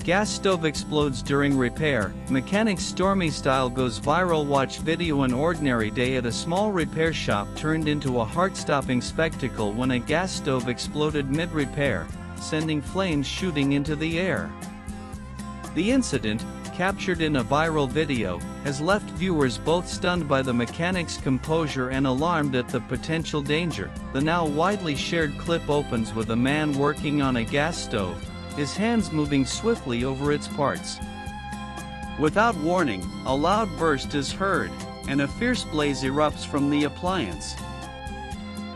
Gas stove explodes during repair. Mechanic Stormy style goes viral. Watch video. An ordinary day at a small repair shop turned into a heart-stopping spectacle when a gas stove exploded mid-repair, sending flames shooting into the air. The incident, captured in a viral video, has left viewers both stunned by the mechanic's composure and alarmed at the potential danger. The now widely shared clip opens with a man working on a gas stove, his hands moving swiftly over its parts. Without warning, a loud burst is heard, and a fierce blaze erupts from the appliance.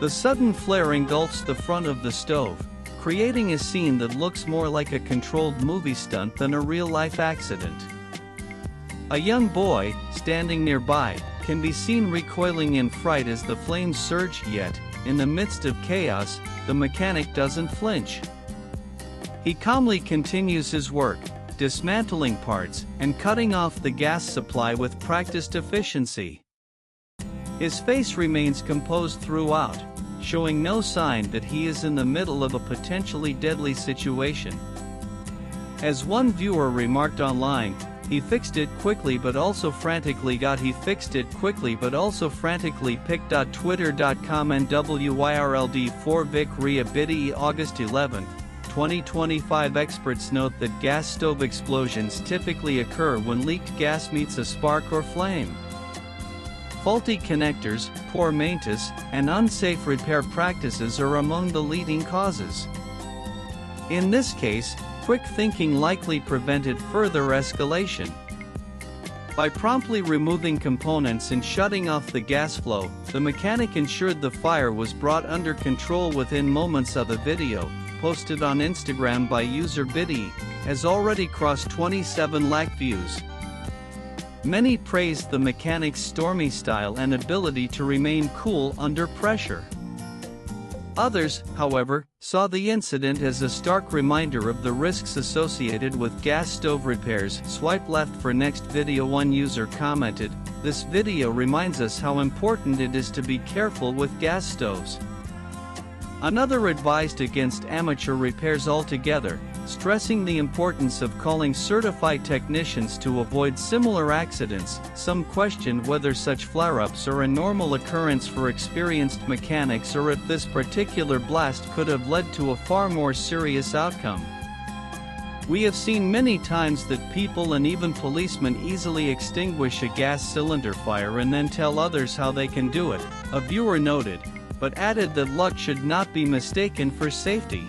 The sudden flare engulfs the front of the stove, creating a scene that looks more like a controlled movie stunt than a real-life accident. A young boy, standing nearby, can be seen recoiling in fright as the flames surge. Yet, in the midst of chaos, the mechanic doesn't flinch. He calmly continues his work, dismantling parts and cutting off the gas supply with practiced efficiency. His face remains composed throughout, showing no sign that he is in the middle of a potentially deadly situation. As one viewer remarked online, he fixed it quickly but also frantically picked. Twitter.com and WYRLD4 Vic Ria Biddy. August 11, 2025. Experts note that gas stove explosions typically occur when leaked gas meets a spark or flame. Faulty connectors, poor maintenance, and unsafe repair practices are among the leading causes. In this case, quick thinking likely prevented further escalation. By promptly removing components and shutting off the gas flow, the mechanic ensured the fire was brought under control within moments. Of the video, posted on Instagram by user Biddy, has already crossed 27 lakh views. Many praised the mechanic's Stormy style and ability to remain cool under pressure. Others, however, saw the incident as a stark reminder of the risks associated with gas stove repairs. Swipe left for next video. One user commented, "This video reminds us how important it is to be careful with gas stoves." Another advised against amateur repairs altogether, stressing the importance of calling certified technicians to avoid similar accidents. Some questioned whether such flare-ups are a normal occurrence for experienced mechanics or if this particular blast could have led to a far more serious outcome. We have seen many times that people and even policemen easily extinguish a gas cylinder fire and then tell others how they can do it, a viewer noted, but added that luck should not be mistaken for safety.